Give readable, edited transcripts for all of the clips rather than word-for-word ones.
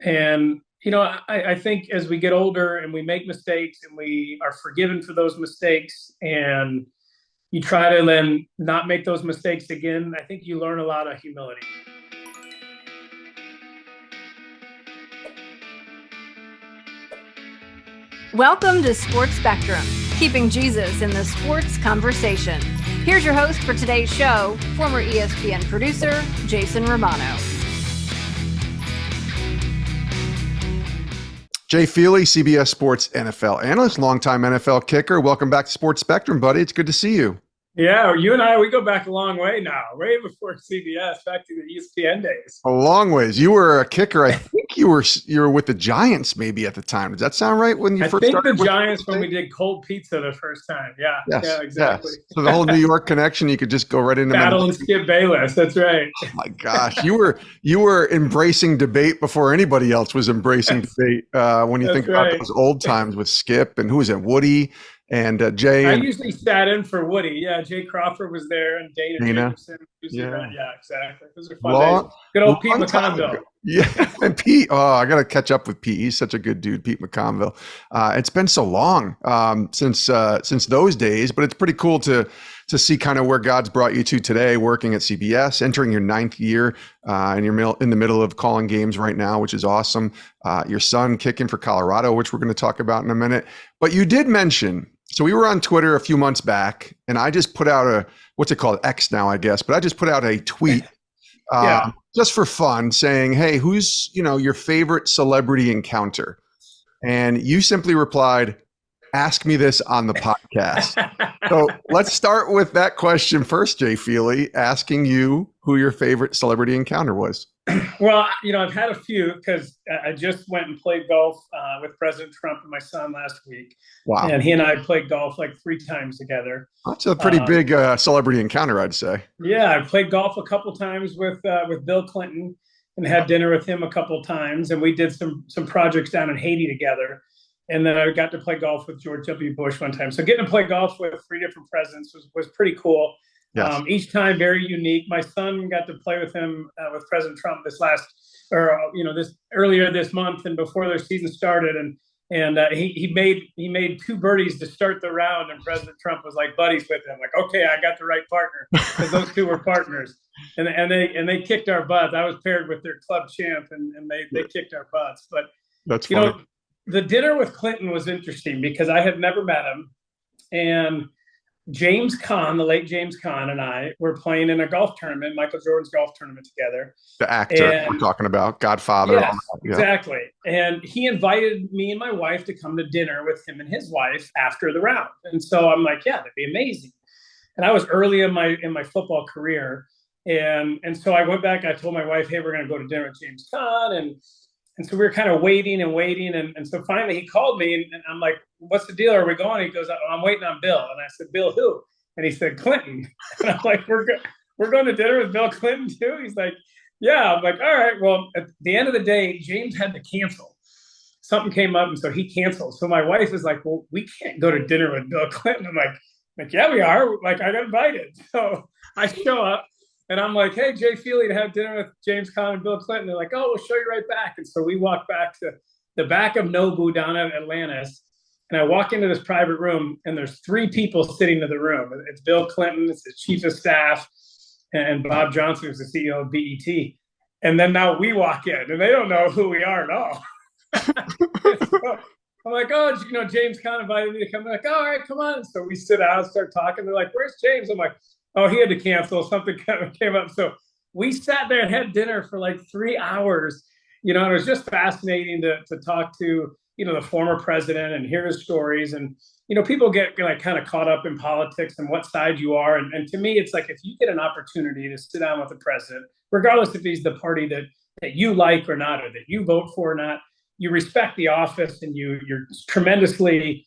And, I think as we get older and we make mistakes and we are forgiven for those mistakes and you try to then not make those mistakes again, I think you learn a lot of humility. Welcome to Sports Spectrum, keeping Jesus in the sports conversation. Here's your host for today's show, former ESPN producer, Jason Romano. Jay Feely, CBS Sports NFL analyst, longtime NFL kicker. Welcome back to Sports Spectrum, buddy. It's good to see you. Yeah, you and I, we go back a long way now, way before CBS, back to the ESPN days. A long ways. You were a kicker. I think you were with the Giants maybe at the time. Does that sound right when you first started? I think the Giants when we did cold pizza the first time. Yeah, yes, yeah, exactly. Yes. So the whole New York connection, you could just go right into Battle and Skip Bayless. That's right. Oh my gosh, you were embracing debate before anybody else was embracing debate. When you think about those old times with Skip and who was it, Woody. And Jay. I usually sat in for Woody. Yeah, Jay Crawford was there and Dana Jacobson. Yeah, exactly. Those are fun days. Good old Pete McConville. Yeah, and Pete. Oh, I got to catch up with Pete. He's such a good dude, Pete McConville. It's been so long since those days, but it's pretty cool to see kind of where God's brought you to today, working at CBS, entering your 9th year, and you're in the middle of calling games right now, which is awesome. Your son kicking for Colorado, which we're going to talk about in a minute. But you did mention. So we were on Twitter a few months back, and I just put out what's it called? X now, I guess. But I just put out a tweet just for fun saying, hey, who's, your favorite celebrity encounter? And you simply replied, ask me this on the podcast. So let's start with that question first, Jay Feely, asking you who your favorite celebrity encounter was. Well, I've had a few because I just went and played golf with President Trump and my son last week. Wow. And he and I played golf like 3 times together. That's a pretty big celebrity encounter, I'd say. Yeah, I played golf a couple times with Bill Clinton and had dinner with him a couple times. And we did some projects down in Haiti together. And then I got to play golf with George W. Bush one time. So getting to play golf with 3 different presidents was pretty cool. Yes. Each time very unique. My son got to play with him with President Trump this earlier this month and before their season started, and he made 2 birdies to start the round, and President Trump was like buddies with him, like, okay, I got the right partner, because those 2 were partners, and they kicked our butts. I was paired with their club champ, and they kicked our butts. But that's funny. The dinner with Clinton was interesting because I had never met him, and James Caan, the late James Caan, and I were playing in a golf tournament, Michael Jordan's golf tournament together. The actor we're talking about, Godfather. Yes, exactly. And he invited me and my wife to come to dinner with him and his wife after the round. And so I'm like, yeah, that'd be amazing. And I was early in my football career. And so I went back, I told my wife, hey, we're going to go to dinner with James Caan. And so we were kind of waiting. And so finally he called me and I'm like, what's the deal? Are we going? He goes, I'm waiting on Bill. And I said, Bill who? And he said, Clinton. And I'm like, we're going to dinner with Bill Clinton too? He's like, yeah. I'm like, all right. Well, at the end of the day, James had to cancel. Something came up, and so he canceled. So my wife is like, well, we can't go to dinner with Bill Clinton. I'm like, yeah, we are. Like, I got invited. So I show up. And I'm like, hey, Jay Feely, to have dinner with James Caan and Bill Clinton. They're like, oh, we'll show you right back. And so we walk back to the back of Nobu down at Atlantis. And I walk into this private room, and there's 3 people sitting in the room. It's Bill Clinton, it's the chief of staff, and Bob Johnson, who's the CEO of BET. And then now we walk in, and they don't know who we are at all. So I'm like, oh, James Caan invited me to come. They're like, all right, come on. So we sit down, start talking. They're like, where's James? I'm like, oh, he had to cancel. Something kind of came up. So we sat there and had dinner for like 3 hours, and it was just fascinating to talk to, the former president and hear his stories. And, people get kind of caught up in politics and what side you are. And to me, it's like, if you get an opportunity to sit down with the president, regardless if he's the party that you like or not, or that you vote for or not, you respect the office and you're tremendously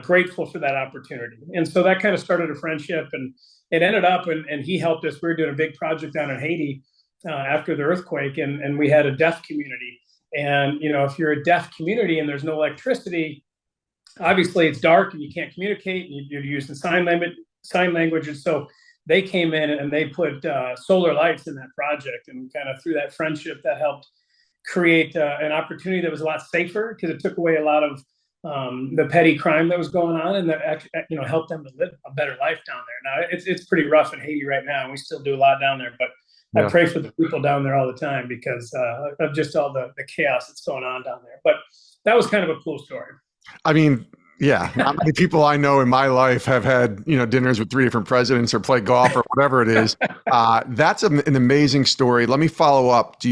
grateful for that opportunity. And so that kind of started a friendship, and it ended up, and he helped us. We were doing a big project down in Haiti after the earthquake, and we had a deaf community. And, if you're a deaf community and there's no electricity, obviously it's dark and you can't communicate, and you're using sign language. And so they came in and they put solar lights in that project, and kind of through that friendship that helped create an opportunity that was a lot safer, because it took away a lot of the petty crime that was going on, and that helped them to live a better life down there. Now it's pretty rough in Haiti right now, and we still do a lot down there, but I pray for the people down there all the time because of just all the chaos that's going on down there. But that was kind of a cool story. I mean, yeah, not many people I know in my life have had, dinners with 3 different presidents or play golf or whatever it is. That's an amazing story. Let me follow up. Do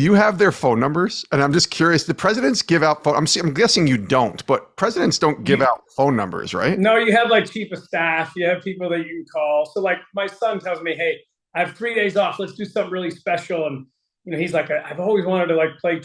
you have their phone numbers? And I'm just curious, the presidents give out phone. I'm guessing you don't, but presidents don't give out phone numbers, right? No, you have like chief of staff. You have people that you can call. So like my son tells me, hey, I have 3 days off. Let's do something really special. And, he's like, I've always wanted to like play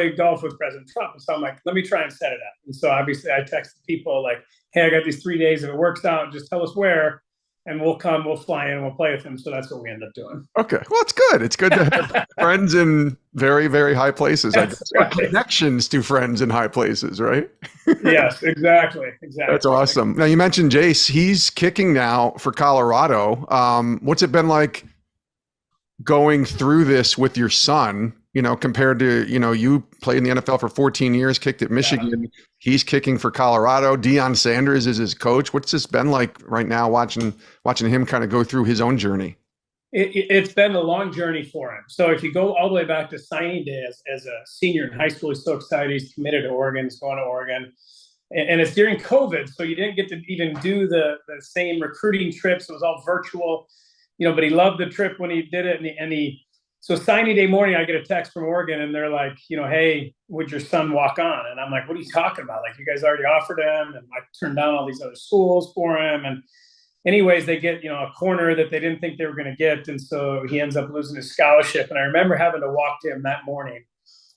golf with President Trump. And so I'm like, let me try and set it up. And so obviously I text people like, hey, I got these 3 days. If it works out, just tell us where. And we'll fly in, we'll play with him. So that's what we end up doing. Okay. Well, it's good. It's good to have friends in very, very high places. I guess. Right. Connections to friends in high places, right? Yes, exactly. That's awesome. Now, you mentioned Jace. He's kicking now for Colorado. What's it been like going through this with your son, compared to, you played in the NFL for 14 years, kicked at Michigan. Yeah. He's kicking for Colorado. Deion Sanders is his coach. What's this been like right now, watching him kind of go through his own journey? It's been a long journey for him. So if you go all the way back to signing day as a senior in high school, he's so excited. He's committed to Oregon. He's going to Oregon. And it's during COVID, so you didn't get to even do the same recruiting trips. It was all virtual, but he loved the trip when he did it. So signing day morning, I get a text from Oregon, and they're like, hey, would your son walk on? And I'm like, what are you talking about? Like, you guys already offered him, and I turned down all these other schools for him. And anyways, they get, a corner that they didn't think they were going to get. And so he ends up losing his scholarship. And I remember having to walk to him that morning,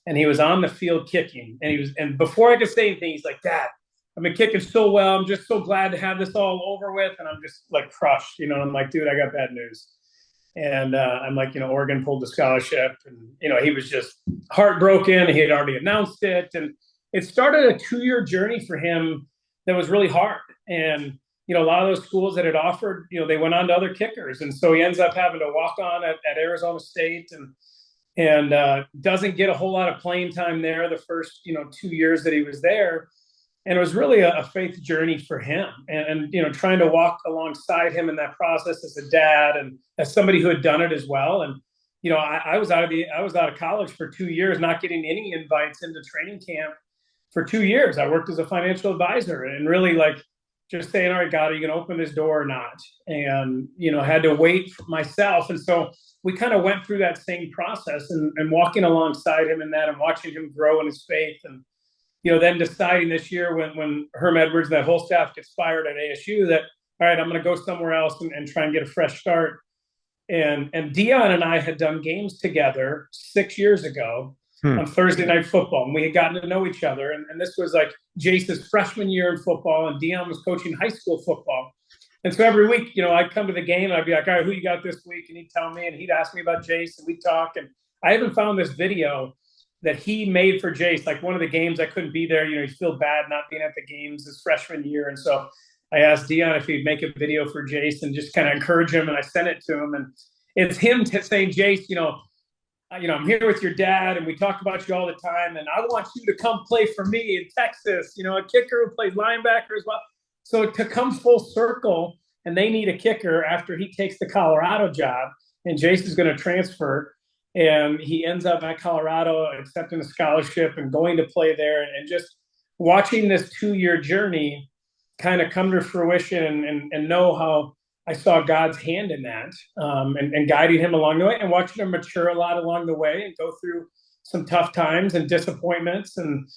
and he was on the field kicking. And before I could say anything, he's like, Dad, I've been kicking so well. I'm just so glad to have this all over with. And I'm just like crushed, and I'm like, dude, I got bad news. And I'm like, Oregon pulled the scholarship, and, he was just heartbroken. He had already announced it. And it started a 2-year journey for him that was really hard. And, a lot of those schools that had offered, they went on to other kickers. And so he ends up having to walk on at Arizona State and doesn't get a whole lot of playing time there the first, 2 years that he was there. And it was really a faith journey for him, and trying to walk alongside him in that process as a dad and as somebody who had done it as well. And I was out of college for 2 years, not getting any invites into training camp for 2 years. I worked as a financial advisor, and really like just saying, all right, God, are you going to open this door or not? And had to wait for myself. And so we kind of went through that same process and walking alongside him in that, and watching him grow in his faith. And then deciding this year when Herm Edwards and that whole staff gets fired at ASU that, all right, I'm going to go somewhere else and try and get a fresh start. And Deion and I had done games together 6 years ago on Thursday Night Football. And we had gotten to know each other. And this was like Jace's freshman year in football, and Deion was coaching high school football. And so every week, I'd come to the game, and I'd be like, all right, who you got this week? And he'd tell me, and he'd ask me about Jace, and we'd talk. And I haven't found this video that he made for Jace. Like one of the games I couldn't be there, he feel bad not being at the games his freshman year. And so I asked Deion if he'd make a video for Jace and just kind of encourage him. And I sent it to him, and it's him saying, Jace, I'm here with your dad, and we talk about you all the time, and I want you to come play for me in Texas, a kicker who plays linebacker as well. So to come full circle, and they need a kicker after he takes the Colorado job, and Jace is going to transfer. And he ends up at Colorado, accepting a scholarship and going to play there, and just watching this 2-year journey kind of come to fruition, and know how I saw God's hand in that, and guiding him along the way, and watching him mature a lot along the way and go through some tough times and disappointments. And,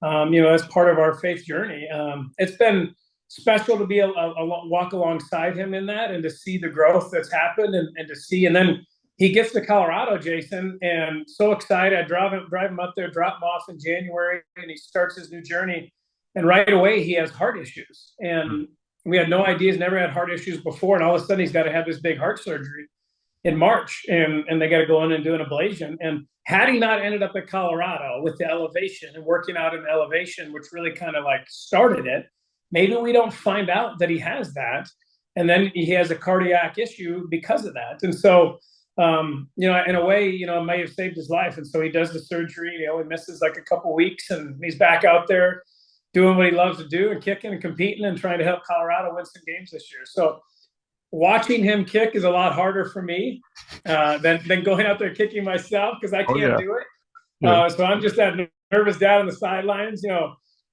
as part of our faith journey, it's been special to be a walk alongside him in that, and to see the growth that's happened, and to see, and then he gets to Colorado, Jason, and so excited. I drive him up there, drop him off in January, and he starts his new journey. And right away, he has heart issues. And we had no idea. He's never had heart issues before. And all of a sudden, he's got to have this big heart surgery in March. And they got to go in and do an ablation. And had he not ended up at Colorado with the elevation and working out in elevation, which really kind of like started it, maybe we don't find out that he has that. And then he has a cardiac issue because of that. And so in a way, it may have saved his life. And so he does the surgery. He only misses like a couple weeks, and he's back out there doing what he loves to do and kicking and competing and trying to help Colorado win some games this year. So watching him kick is a lot harder for me than going out there kicking myself, because I can't do it. Yeah. So I'm just that nervous dad on the sidelines,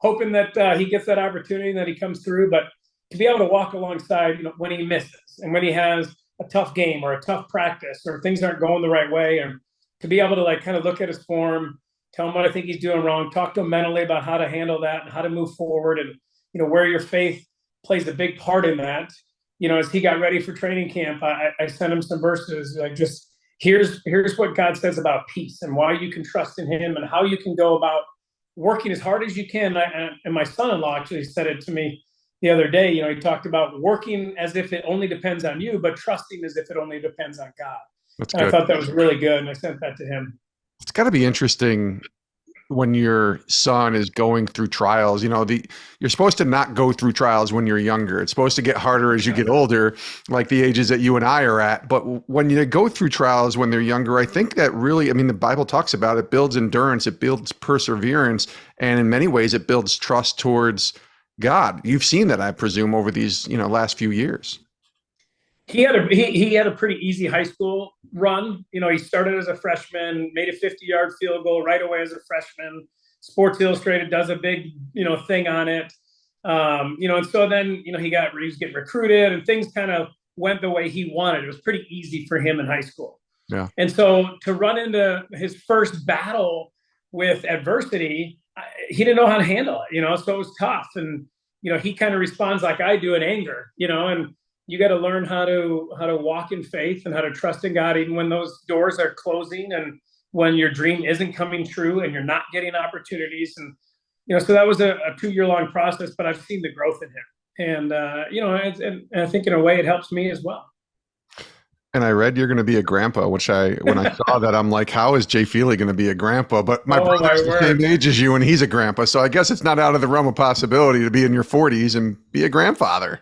hoping that he gets that opportunity and that he comes through. But to be able to walk alongside, when he misses and when he has a tough game or a tough practice or things aren't going the right way, and to be able to like kind of look at his form, tell him what I think he's doing wrong, talk to him mentally about how to handle that and how to move forward, and where your faith plays a big part in that. As he got ready for training camp, I sent him some verses like, just here's what God says about peace and why you can trust in him and how you can go about working as hard as you can. And my son-in-law actually said it to me the other day. He talked about working as if it only depends on you, but trusting as if it only depends on God. That's and good. I thought that was really good, and I sent that to him. It's got to be interesting when your son is going through trials. You're supposed to not go through trials when you're younger. It's supposed to get harder as you get older, like the ages that you and I are at. But when you go through trials when they're younger, I think that really, the Bible talks about it, builds endurance, it builds perseverance, and in many ways it builds trust towards God. You've seen that, I presume, over these, last few years. He had a pretty easy high school run. He started as a freshman, made a 50-yard field goal right away as a freshman. Sports Illustrated does a big, thing on it. And so then, he was getting recruited and things kind of went the way he wanted. It was pretty easy for him in high school. Yeah. And so to run into his first battle with adversity, he didn't know how to handle it, so it was tough. And, he kind of responds like I do in anger, and you got to learn how to walk in faith and how to trust in God, even when those doors are closing and when your dream isn't coming true and you're not getting opportunities. And, so that was a 2-year-long process, but I've seen the growth in him. And, and I think in a way it helps me as well. And I read you're going to be a grandpa, which when I saw that, I'm like, how is Jay Feely going to be a grandpa? But my brother's the same age as you and he's a grandpa. So I guess it's not out of the realm of possibility to be in your 40s and be a grandfather.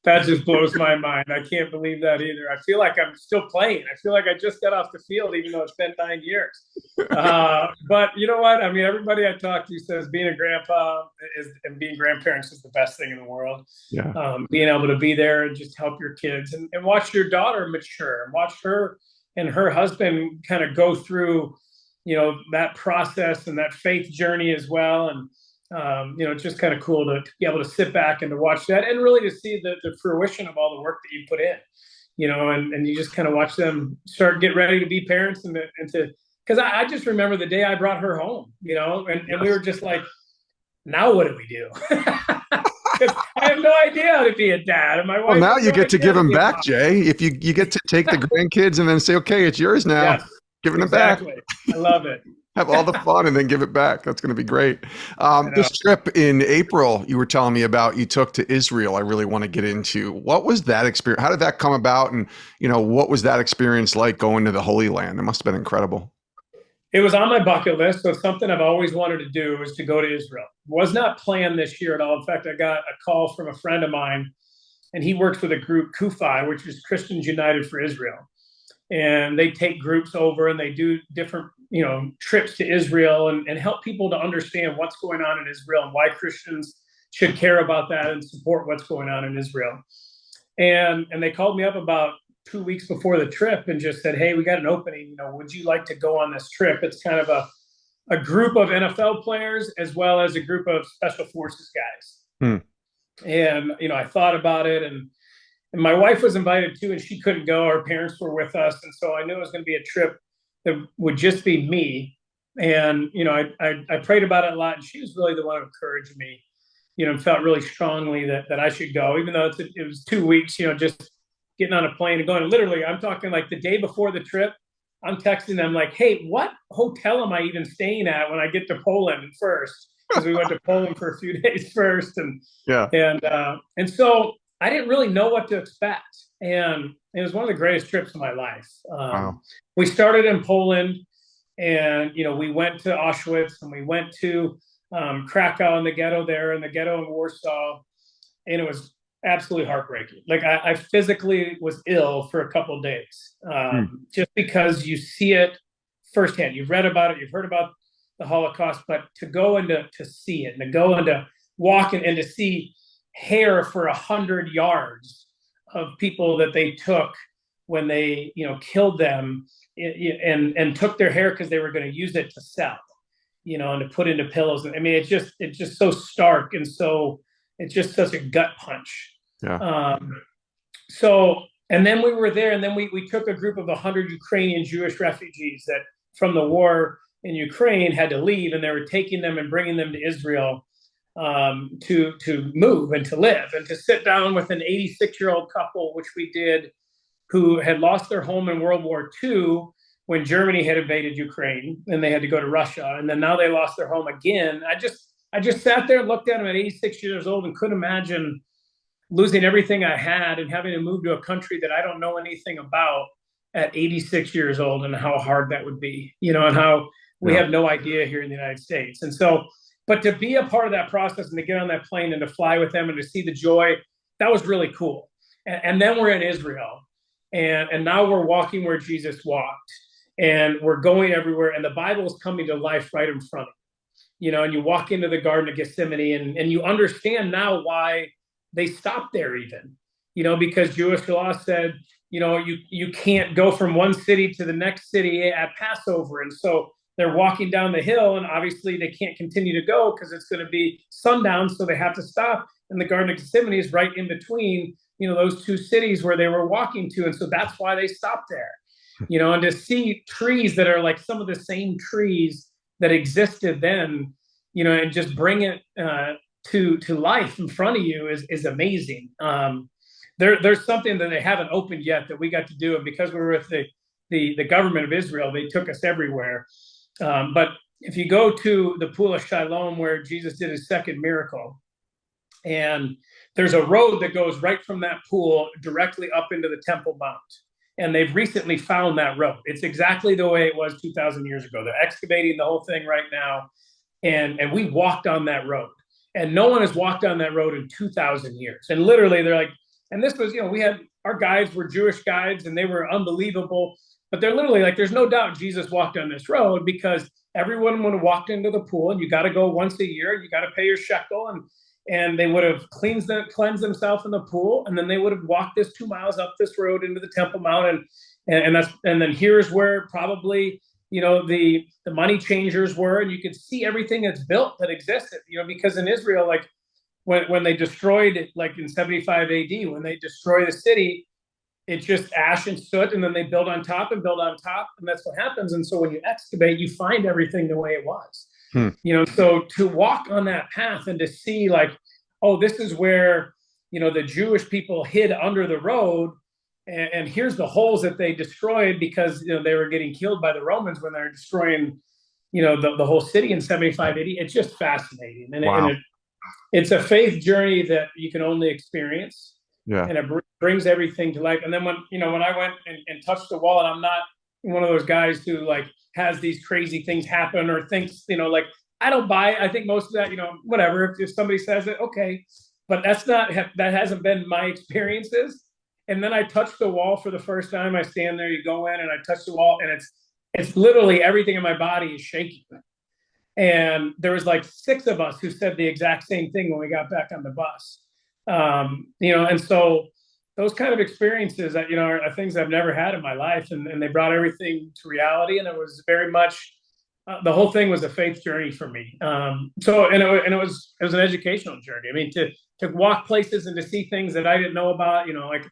That just blows my mind. I can't believe that either. I feel like I'm still playing. I feel like I just got off the field, even though it's been 9 years. But you know what? Everybody I talk to says being a grandpa and being grandparents is the best thing in the world. Yeah. Being able to be there and just help your kids and watch your daughter mature and watch her and her husband kind of go through, that process and that faith journey as well. And it's just kind of cool to be able to sit back and to watch that and really to see the fruition of all the work that you put in, and you just kind of watch them get ready to be parents because I just remember the day I brought her home, and we were just like, now what do we do? Because I have no idea how to be a dad. And my wife. Well, now you get to give them back, Jay. If you get to take the grandkids and then say, okay, it's yours now. Yes, giving them back. I love it. Have all the fun and then give it back. That's going to be great. This trip in April you were telling me about, you took to Israel, I really want to get into. What was that experience? How did that come about? And, what was that experience like going to the Holy Land? It must have been incredible. It was on my bucket list. So something I've always wanted to do was to go to Israel. Was not planned this year at all. In fact, I got a call from a friend of mine, and he works with a group, KUFI, which is Christians United for Israel. And they take groups over and they do different, trips to Israel and help people to understand what's going on in Israel and why Christians should care about that and support what's going on in Israel. And they called me up about 2 weeks before the trip and just said, hey, we got an opening. Would you like to go on this trip? It's kind of a group of NFL players as well as a group of special forces guys. And, I thought about it and my wife was invited too, and she couldn't go. Our parents were with us. And so I knew it was going to be a trip that would just be me. And, I prayed about it a lot, and she was really the one who encouraged me, and felt really strongly that I should go, even though it was 2 weeks, just getting on a plane and going. Literally, I'm talking like the day before the trip, I'm texting them like, hey, what hotel am I even staying at when I get to Poland first? Because we went to Poland for a few days first. And so I didn't really know what to expect. And it was one of the greatest trips of my life. Wow. We started in Poland and, we went to Auschwitz and we went to Krakow and the ghetto there and the ghetto in Warsaw. And it was absolutely heartbreaking. Like I physically was ill for a couple of days, just because you see it firsthand. You've read about it, you've heard about the Holocaust, but to go and to see it, and to go and to walk and to see hair for 100 yards of people that they took when they, killed them, and took their hair because they were going to use it to sell, and to put into pillows. I mean, it's just so stark, and so it's just such a gut punch. Yeah. And then we were there, and then we took a group of 100 Ukrainian Jewish refugees that from the war in Ukraine had to leave, and they were taking them and bringing them to Israel, to move and to live and to sit down with an 86-year-old couple, which we did, who had lost their home in World War II when Germany had invaded Ukraine and they had to go to Russia. And then now they lost their home again. I just sat there and looked at them at 86 years old and couldn't imagine losing everything I had and having to move to a country that I don't know anything about at 86 years old, and how hard that would be, and how we have no idea here in the United States. And so, but to be a part of that process and to get on that plane and to fly with them and to see the joy, that was really cool. And then we're in Israel, and now we're walking where Jesus walked, and we're going everywhere, and the Bible is coming to life right in front of you, and you walk into the Garden of Gethsemane, and you understand now why they stopped there even, because Jewish law said, you can't go from one city to the next city at Passover. And so they're walking down the hill, and obviously they can't continue to go because it's going to be sundown. So they have to stop. And the Garden of Gethsemane is right in between, those two cities where they were walking to. And so that's why they stopped there, and to see trees that are like some of the same trees that existed then, and just bring it to life in front of you is amazing. There's something that they haven't opened yet that we got to do, and because we were with the government of Israel, they took us everywhere. But if you go to the Pool of Siloam, where Jesus did his second miracle, and there's a road that goes right from that pool directly up into the Temple Mount, and they've recently found that road. It's exactly the way it was 2,000 years ago. They're excavating the whole thing right now, and we walked on that road, and no one has walked on that road in 2,000 years. And literally, they're like, and this was, we had, our guides were Jewish guides, and they were unbelievable. But they're literally like, there's no doubt Jesus walked on this road, because everyone would have walked into the pool, and you got to go once a year, you got to pay your shekel, and they would have cleansed themselves in the pool, and then they would have walked this 2 miles up this road into the Temple Mount, and then here's where probably the money changers were, and you could see everything that's built that existed, because in Israel, like when they destroyed it, like in 75 AD, when they destroy the city, it's just ash and soot, and then they build on top, and that's what happens. And so when you excavate, you find everything the way it was. So to walk on that path and to see like, oh, this is where, the Jewish people hid under the road, and here's the holes that they destroyed because, they were getting killed by the Romans when they're destroying, the whole city in 75 AD. It's just fascinating. And, wow. It's a faith journey that you can only experience. Yeah. And it brings everything to life. And then when I went and touched the wall, and I'm not one of those guys who like has these crazy things happen or thinks, like, I don't buy it. I think most of that, whatever, if somebody says it, okay, but that hasn't been my experiences. And then I touched the wall for the first time. I stand there, you go in, and I touch the wall, and it's literally everything in my body is shaking. And there was like 6 of us who said the exact same thing when we got back on the bus. And so those kind of experiences that, are things I've never had in my life, and they brought everything to reality. And it was very much, the whole thing was a faith journey for me. It was an educational journey. I mean, to walk places and to see things that I didn't know about, like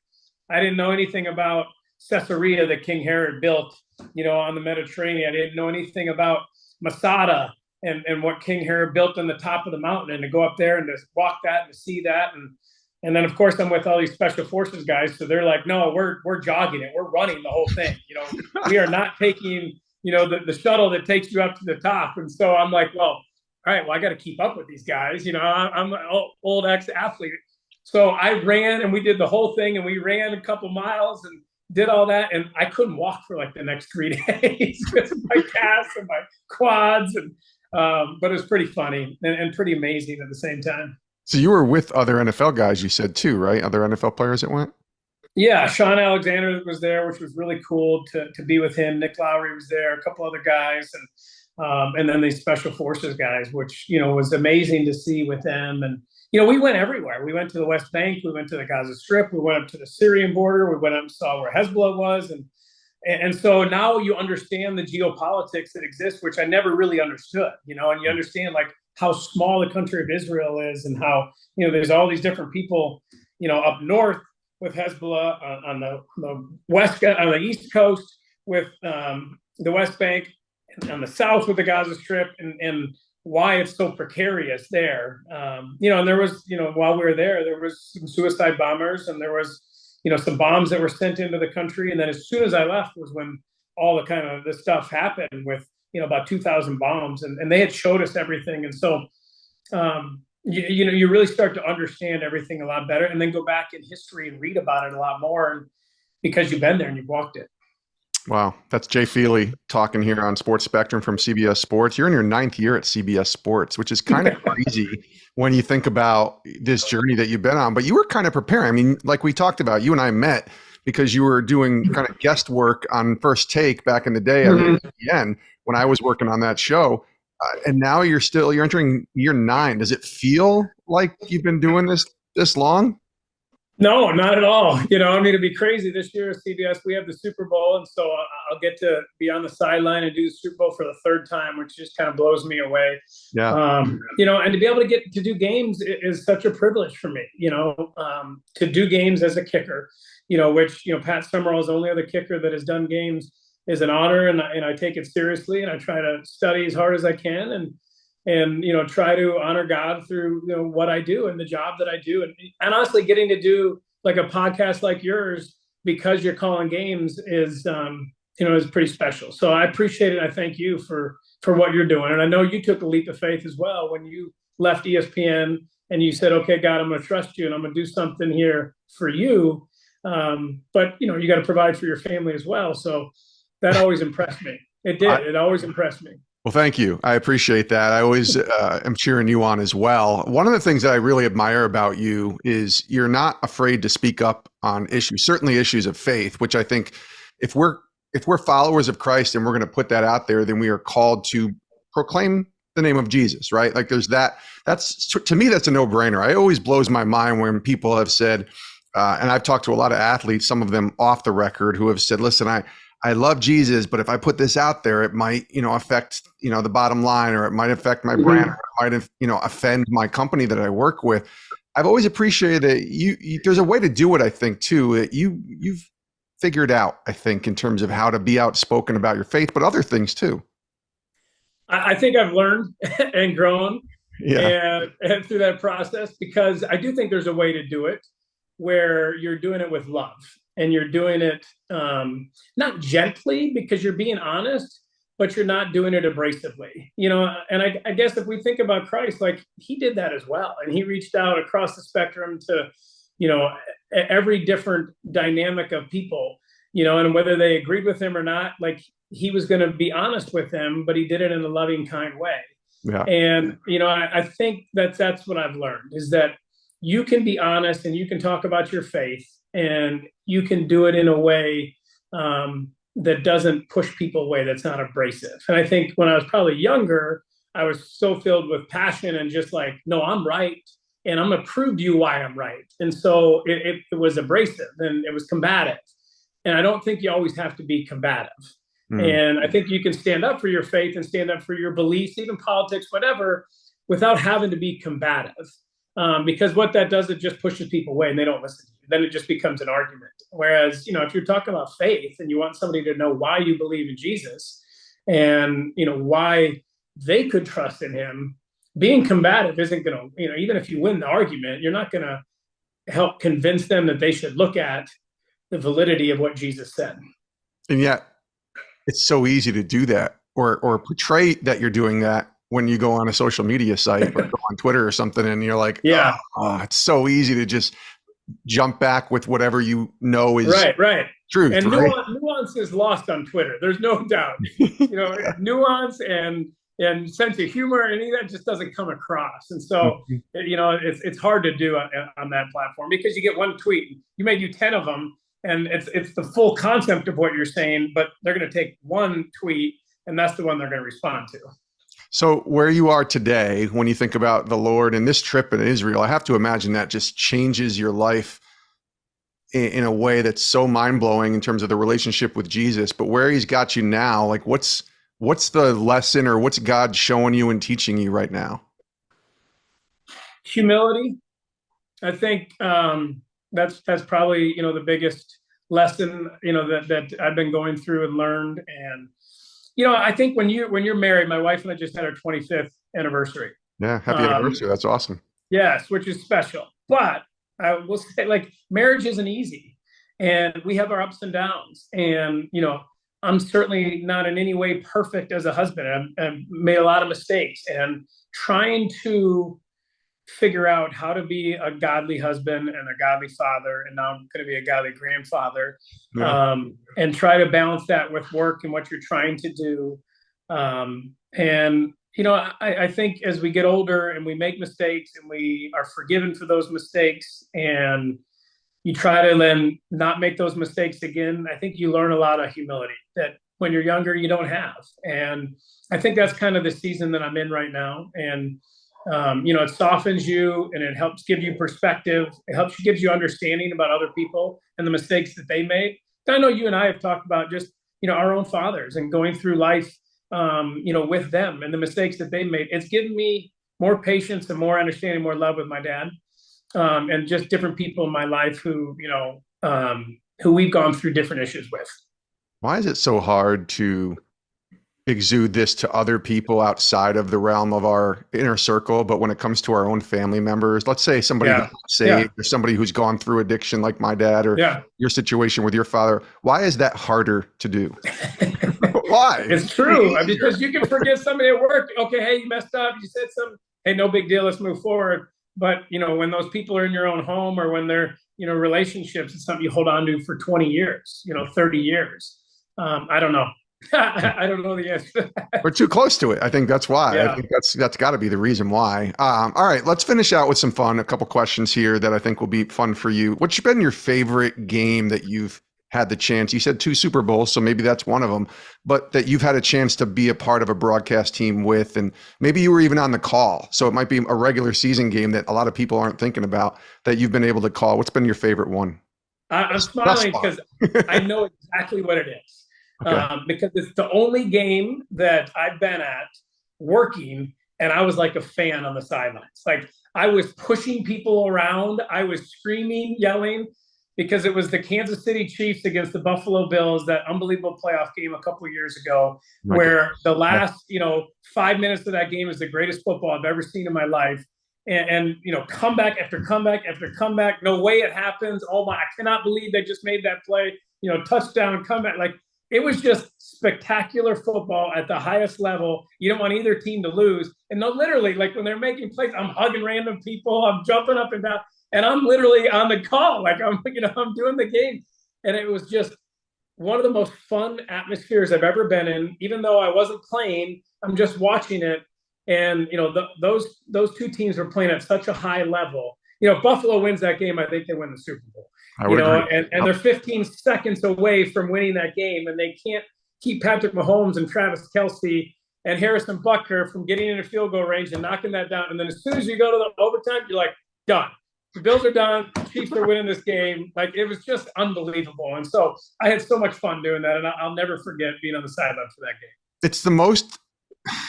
I didn't know anything about Caesarea that King Herod built, on the Mediterranean. I didn't know anything about Masada and what King Herod built on the top of the mountain, and to go up there and to walk that and to see that. And then, of course, I'm with all these special forces guys. So they're like, no, we're jogging it. We're running the whole thing. We are not taking, the shuttle that takes you up to the top. And so I'm like, well, all right, well, I got to keep up with these guys. I'm an old ex-athlete. So I ran, and we did the whole thing, and we ran a couple miles and did all that. And I couldn't walk for like the next 3 days because of my calves and my quads. But it was pretty funny and pretty amazing at the same time. So you were with other NFL guys, you said too, right? Other NFL players that went? Yeah, Sean Alexander was there, which was really cool to be with him. Nick Lowry was there, a couple other guys, and then these special forces guys, which was amazing to see with them. And we went everywhere. We went to the West Bank, we went to the Gaza Strip, we went up to the Syrian border, we went up and saw where Hezbollah was, and so now you understand the geopolitics that exists, which I never really understood. And you understand like how small the country of Israel is, and how there's all these different people up north with Hezbollah on the east coast with the West Bank, and on the south with the Gaza Strip, and why it's so precarious there. And there was, while we were there was some suicide bombers, and there was, some bombs that were sent into the country. And then as soon as I left was when all the kind of this stuff happened with, about 2,000 bombs, and they had showed us everything. And so, you really start to understand everything a lot better, and then go back in history and read about it a lot more, and because you've been there and you've walked it. Wow. That's Jay Feely talking here on Sports Spectrum from CBS Sports. You're in your 9th year at CBS Sports, which is kind of crazy when you think about this journey that you've been on, but you were kind of preparing. I mean, like we talked about, you and I met because you were doing kind of guest work on First Take back in the day at ESPN when I was working on that show. And now you're entering year 9. Does it feel like you've been doing this long? No, not at all. It'd be crazy this year at CBS. We have the Super Bowl, and so I'll get to be on the sideline and do the Super Bowl for the 3rd time, which just kind of blows me away. Yeah. And to be able to get to do games is such a privilege for me. To do games as a kicker, which Pat Summerall's the only other kicker that has done games, is an honor, and I take it seriously, and I try to study as hard as I can, and try to honor God through what I do and the job that I do, and honestly, getting to do like a podcast like yours because you're calling games is is pretty special. So I appreciate it. I thank you for what you're doing, and I know you took a leap of faith as well when you left ESPN and you said, "Okay, God, I'm going to trust you, and I'm going to do something here for you." But you got to provide for your family as well. So that always impressed me. It did. It always impressed me. Well, thank you. I appreciate that. I always am cheering you on as well. One of the things that I really admire about you is you're not afraid to speak up on issues, certainly issues of faith, which I think if we're followers of Christ and we're going to put that out there, then we are called to proclaim the name of Jesus, right? Like there's that's to me, that's a no-brainer. It always blows my mind when people have said, and I've talked to a lot of athletes, some of them off the record, who have said, listen, I love Jesus, but if I put this out there, it might, affect, the bottom line, or it might affect my brand, or it might, offend my company that I work with. I've always appreciated that you there's a way to do it, I think, too. You've figured out, I think, in terms of how to be outspoken about your faith, but other things too. I think I've learned and grown and through that process, because I do think there's a way to do it where you're doing it with love. And you're doing it not gently because you're being honest, but you're not doing it abrasively. And I guess if we think about Christ, like he did that as well. And he reached out across the spectrum to, every different dynamic of people, and whether they agreed with him or not, like he was going to be honest with them, but he did it in a loving, kind way. Yeah. And, I think that's what I've learned, is that you can be honest and you can talk about your faith, and you can do it in a way that doesn't push people away, that's not abrasive. And I think when I was probably younger, I was so filled with passion and just like, no, I'm right, and I'm going to prove to you why I'm right. And so it was abrasive and it was combative. And I don't think you always have to be combative. And I think you can stand up for your faith and stand up for your beliefs, even politics, whatever, without having to be combative. Because what that does, it just pushes people away and they don't listen to you. Then it just becomes an argument. Whereas, if you're talking about faith and you want somebody to know why you believe in Jesus and, why they could trust in him, being combative isn't going to, even if you win the argument, you're not going to help convince them that they should look at the validity of what Jesus said. And yet it's so easy to do that or portray that you're doing that when you go on a social media site or go on Twitter or something, and you're like, it's so easy to just jump back with whatever is right truth. And nuance is lost on Twitter. There's no doubt. Nuance and and sense of humor, and that just doesn't come across. And so, it's hard to do on that platform because you get one tweet, you may do 10 of them, and it's the full concept of what you're saying, but they're going to take one tweet, and that's the one they're going to respond to. So where you are today, when you think about the Lord and this trip in Israel, I have to imagine that just changes your life in a way that's so mind-blowing in terms of the relationship with Jesus. But where he's got you now, like what's the lesson, or what's God showing you and teaching you right now? Humility. I think that's probably, the biggest lesson, that I've been going through and learned. And, I think when you're married, my wife and I just had our 25th anniversary. Yeah. Happy anniversary. That's awesome. Yes. Which is special. But I will say, like, marriage isn't easy, and we have our ups and downs. And, I'm certainly not in any way perfect as a husband. I've made a lot of mistakes, and trying to figure out how to be a godly husband and a godly father, and now I'm going to be a godly grandfather, and try to balance that with work and what you're trying to do. I think as we get older and we make mistakes and we are forgiven for those mistakes, and you try to then not make those mistakes again, I think you learn a lot of humility that when you're younger, you don't have. And I think that's kind of the season that I'm in right now. And, it softens you, and it helps give you perspective. It gives you understanding about other people and the mistakes that they made. I know you and I have talked about just, our own fathers and going through life, with them and the mistakes that they made. It's given me more patience and more understanding, more love with my dad, and just different people in my life who we've gone through different issues with. Why is it so hard to exude this to other people outside of the realm of our inner circle, but when it comes to our own family members, let's say somebody who's saved or somebody who's gone through addiction like my dad, or your situation with your father, why is that harder to do? Why? It's true. Because you can forgive somebody at work. Okay, hey, you messed up. You said something. Hey, no big deal. Let's move forward. But, when those people are in your own home, or when they're, relationships, it's something you hold on to for 20 years, 30 years. I don't know. I don't know the answer. We're too close to it. I think that's why. Yeah. I think that's got to be the reason why. All right, let's finish out with some fun. A couple questions here that I think will be fun for you. What's been your favorite game that you've had the chance? You said 2 Super Bowls, so maybe that's one of them, but that you've had a chance to be a part of a broadcast team with, and maybe you were even on the call. So it might be a regular season game that a lot of people aren't thinking about that you've been able to call. What's been your favorite one? I'm smiling because I know exactly what it is. Okay. Because it's the only game that I've been at working, and I was like a fan on the sidelines. Like, I was pushing people around. I was screaming, yelling, because it was the Kansas City Chiefs against the Buffalo Bills, that unbelievable playoff game a couple of years ago, where the last, 5 minutes of that game is the greatest football I've ever seen in my life. And comeback after comeback after comeback. No way it happens. Oh my, I cannot believe they just made that play, touchdown, comeback. Like, it was just spectacular football at the highest level. You don't want either team to lose. And no, literally, like, when they're making plays, I'm hugging random people, I'm jumping up and down, and I'm literally on the call. Like, I'm doing the game. And it was just one of the most fun atmospheres I've ever been in. Even though I wasn't playing, I'm just watching it. And, those two teams were playing at such a high level. If Buffalo wins that game, I think they win the Super Bowl. And they're 15 seconds away from winning that game, and they can't keep Patrick Mahomes and Travis Kelce and Harrison Butker from getting into field goal range and knocking that down. And then as soon as you go to the overtime, you're like, done. The Bills are done. The Chiefs are winning this game. Like, it was just unbelievable. And so I had so much fun doing that, and I'll never forget being on the sideline for that game. It's the most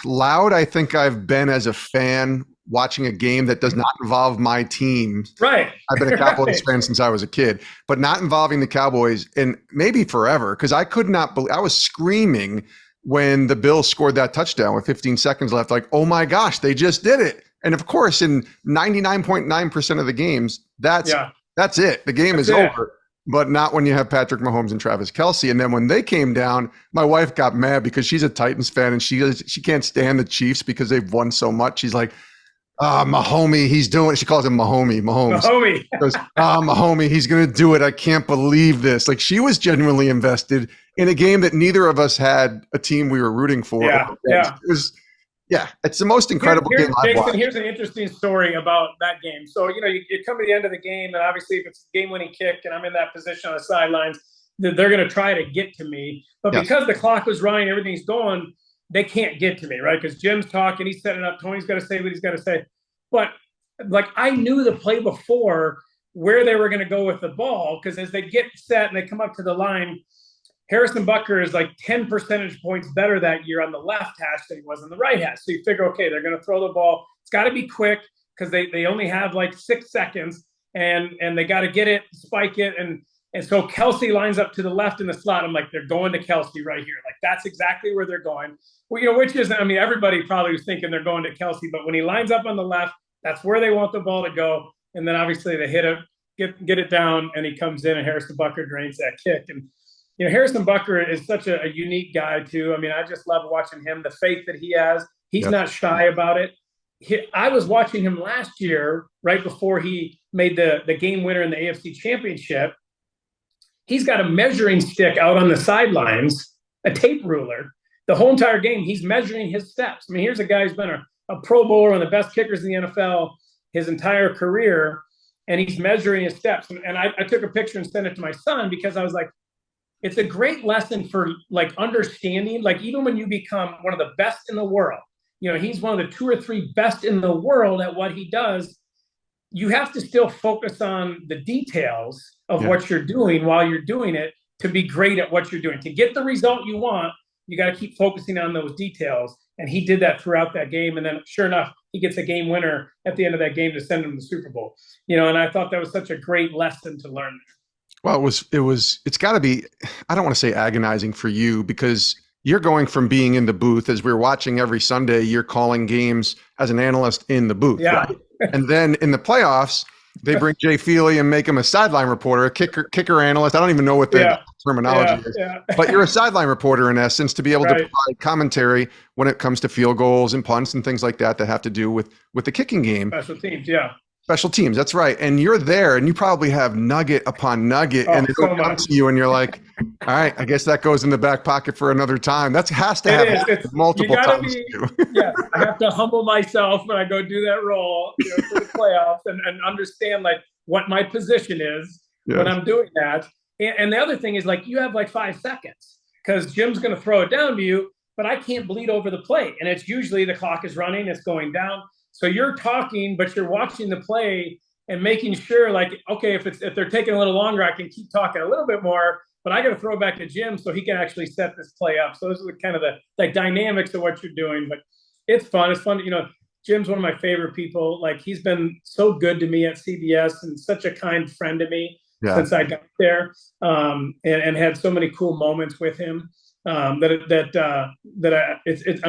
loud I think I've been as a fan watching a game that does not involve my team. Right. I've been a Cowboys fan since I was a kid, but not involving the Cowboys, and maybe forever, because I could not believe, I was screaming when the Bills scored that touchdown with 15 seconds left, like, oh my gosh, they just did it. And of course, in 99.9% of the games, that's it. The game is over. But not when you have Patrick Mahomes and Travis Kelce. And then when they came down, my wife got mad because she's a Titans fan, and she can't stand the Chiefs because they've won so much. She's like, Mahomie, he's doing it. She calls him Mahomes. Mahomie. Goes, Mahomie, he's going to do it. I can't believe this. Like, she was genuinely invested in a game that neither of us had a team we were rooting for. Yeah. It Yeah, it's the most incredible game I've Jason, watched. here's an interesting story about that game. So, you come to the end of the game, and obviously if it's a game-winning kick and I'm in that position on the sidelines, they're going to try to get to me. But because the clock was running, everything's going, they can't get to me, right? Because Jim's talking, he's setting up, Tony's got to say what he's got to say. But, I knew the play before where they were going to go with the ball, because as they get set and they come up to the line, Harrison Butker is 10 percentage points better that year on the left hash than he was on the right hash. So you figure, okay, they're going to throw the ball. It's got to be quick because they only have 6 seconds, and they got to get it, spike it. And so Kelsey lines up to the left in the slot. I'm like, they're going to Kelsey right here. That's exactly where they're going. Well, which is, everybody probably was thinking they're going to Kelsey, but when he lines up on the left, that's where they want the ball to go. And then obviously they hit it, get it down, and he comes in, and Harrison Butker drains that kick. And Harrison Butker is such a unique guy too. I just love watching him, the faith that he has. He's not shy about it. I was watching him last year, right before he made the game winner in the AFC Championship. He's got a measuring stick out on the sidelines, a tape ruler. The whole entire game, he's measuring his steps. Here's a guy who's been a Pro Bowler, one of the best kickers in the NFL his entire career, and he's measuring his steps. And I took a picture and sent it to my son, because I was like, it's a great lesson for understanding, even when you become one of the best in the world, he's one of the 2 or 3 best in the world at what he does. You have to still focus on the details of what you're doing while you're doing it to be great at what you're doing. To get the result you want, you got to keep focusing on those details. And he did that throughout that game. And then sure enough, he gets a game winner at the end of that game to send him to the Super Bowl. And I thought that was such a great lesson to learn. Well, it's got to be, I don't want to say agonizing for you, because you're going from being in the booth, as we're watching every Sunday, you're calling games as an analyst in the booth. Yeah. Right? And then in the playoffs, they bring Jay Feely and make him a sideline reporter, a kicker analyst. I don't even know what the terminology is, but you're a sideline reporter in essence, to be able to provide commentary when it comes to field goals and punts and things like that have to do with the kicking game. Special teams, Special teams, that's right. And you're there, and you probably have nugget upon nugget, and it comes to you, and you're like, all right, I guess that goes in the back pocket for another time. That has to happen multiple times. I have to humble myself when I go do that role for the playoffs and understand what my position is when I'm doing that. And the other thing is you have 5 seconds, because Jim's going to throw it down to you, but I can't bleed over the plate. And it's usually the clock is running, it's going down. So you're talking, but you're watching the play and making sure, okay, if they're taking a little longer, I can keep talking a little bit more, but I got to throw it back to Jim so he can actually set this play up. So those are kind of the dynamics of what you're doing. But it's fun. It's fun. Jim's one of my favorite people. He's been so good to me at CBS and such a kind friend to me since I got there, and had so many cool moments with him. I'm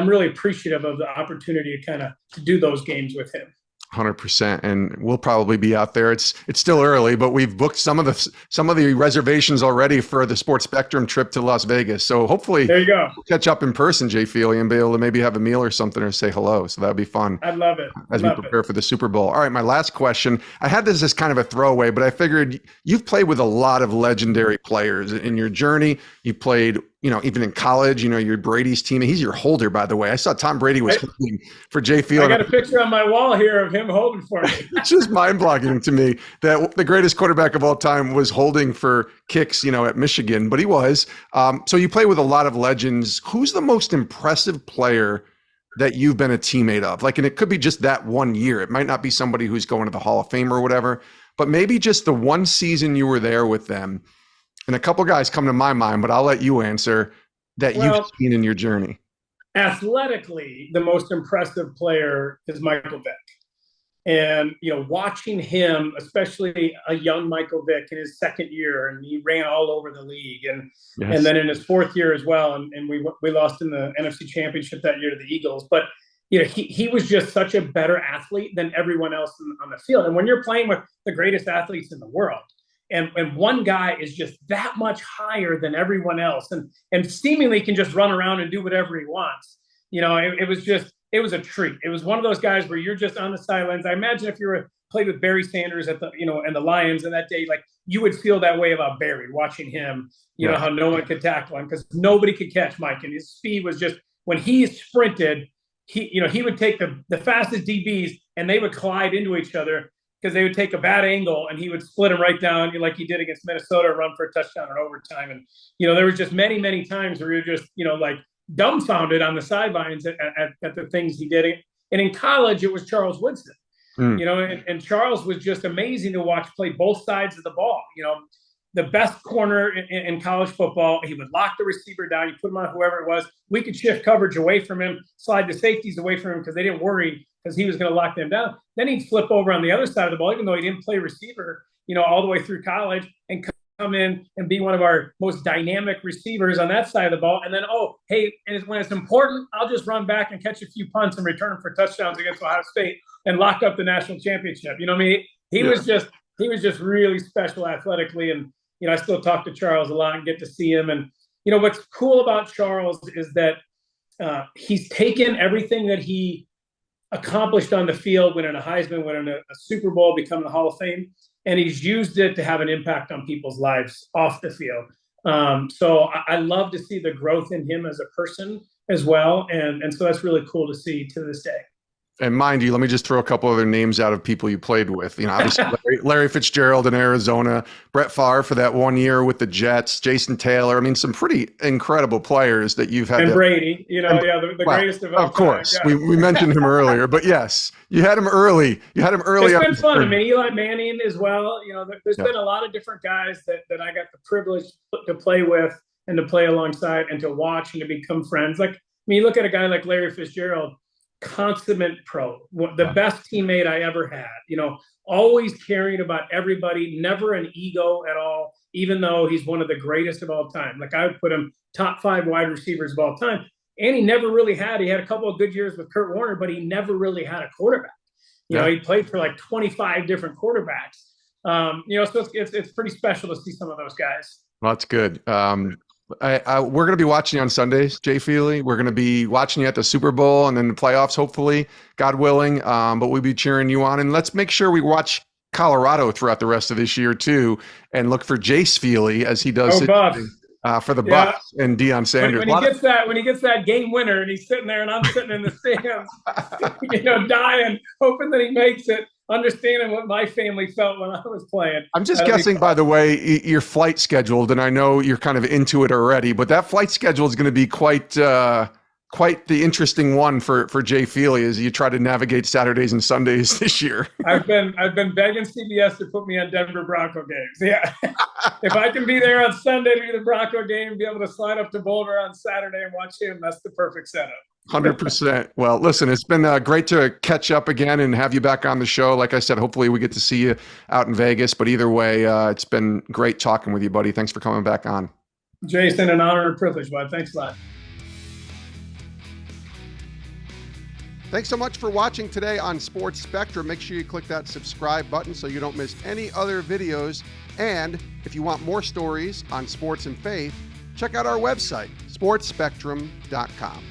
really appreciative of the opportunity to do those games with him. 100%, and we'll probably be out there. It's still early, but we've booked some of the reservations already for the Sports Spectrum trip to Las Vegas. So hopefully, there you go. We'll catch up in person, Jay Feely, and be able to maybe have a meal or something or say hello. So that'd be fun. I'd love it. As we prepare for the Super Bowl. All right, my last question. I had this as kind of a throwaway, but I figured you've played with a lot of legendary players in your journey. You played, even in college, you're Brady's teammate. He's your holder, by the way. I saw Tom Brady was holding for Jay Feely. I got a picture on my wall here of him holding for me. It's just mind-boggling to me that the greatest quarterback of all time was holding for kicks, at Michigan, but he was. So you play with a lot of legends. Who's the most impressive player that you've been a teammate of? And it could be just that one year. It might not be somebody who's going to the Hall of Fame or whatever, but maybe just the one season you were there with them. And a couple guys come to my mind, but I'll let you answer that you've seen in your journey. Athletically, the most impressive player is Michael Vick. And, watching him, especially a young Michael Vick in his second year, and he ran all over the league. And then in his fourth year as well. And we lost in the NFC Championship that year to the Eagles. But, he was just such a better athlete than everyone else on the field. And when you're playing with the greatest athletes in the world, and one guy is just that much higher than everyone else and seemingly can just run around and do whatever he wants. It was a treat. It was one of those guys where you're just on the sidelines. I imagine if you played with Barry Sanders and the Lions in that day, you would feel that way about Barry, watching him, how no one could tackle him because nobody could catch Mike. And his speed was just, when he sprinted, he would take the fastest DBs and they would collide into each other because they would take a bad angle and he would split them right down like he did against Minnesota, run for a touchdown in overtime. And, there was just many, many times where you're just, like dumbfounded on the sidelines at the things he did. And in college, it was Charles Woodson, and Charles was just amazing to watch play both sides of the ball. The best corner in college football. He would lock the receiver down. You put him on whoever it was. We could shift coverage away from him, slide the safeties away from him because they didn't worry because he was going to lock them down. Then he'd flip over on the other side of the ball, even though he didn't play receiver, all the way through college, and come in and be one of our most dynamic receivers on that side of the ball. And then, when it's important, I'll just run back and catch a few punts and return them for touchdowns against Ohio State and lock up the national championship. He was just really special athletically. And, I still talk to Charles a lot and get to see him. And, what's cool about Charles is that he's taken everything that he accomplished on the field, winning a Heisman, winning a Super Bowl, becoming the Hall of Fame, and he's used it to have an impact on people's lives off the field. So I love to see the growth in him as a person as well. And so that's really cool to see to this day. And mind you, let me just throw a couple other names out of people you played with. Obviously Larry Fitzgerald in Arizona, Brett Favre for that 1 year with the Jets, Jason Taylor. Some pretty incredible players that you've had. And Brady, the greatest of all time. Of course, yeah. we mentioned him earlier, but yes, you had him early. It's been fun. Eli Manning as well. There's been a lot of different guys that I got the privilege to play with and to play alongside and to watch and to become friends. You look at a guy like Larry Fitzgerald, consummate pro, the best teammate I ever had, always caring about everybody, never an ego at all, even though he's one of the greatest of all time. I would put him top 5 wide receivers of all time. And he had a couple of good years with Kurt Warner, but he never really had a quarterback. He played for 25 different quarterbacks. So it's pretty special to see some of those guys. Well, that's good. We're going to be watching you on Sundays, Jay Feely. We're going to be watching you at the Super Bowl and then the playoffs, hopefully, God willing. But we'll be cheering you on. And let's make sure we watch Colorado throughout the rest of this year, too, and look for Jace Feely as he does for the Bucs and Deion Sanders. When he gets that game winner and he's sitting there and I'm sitting in the stands, dying, hoping that he makes it, understanding what my family felt when I was playing. I'm just guessing, by the way, your flight scheduled, and I know you're kind of into it already, but that flight schedule is going to be quite the interesting one for Jay Feely as you try to navigate Saturdays and Sundays this year. I've been begging CBS to put me on Denver Bronco games. Yeah. If I can be there on Sunday to do the Bronco game, be able to slide up to Boulder on Saturday and watch him, that's the perfect setup. 100%. Well, listen, it's been great to catch up again and have you back on the show. Like I said, hopefully we get to see you out in Vegas. But either way, it's been great talking with you, buddy. Thanks for coming back on. Jason, an honor and privilege, bud. Thanks a lot. Thanks so much for watching today on Sports Spectrum. Make sure you click that subscribe button so you don't miss any other videos. And if you want more stories on sports and faith, check out our website, sportsspectrum.com.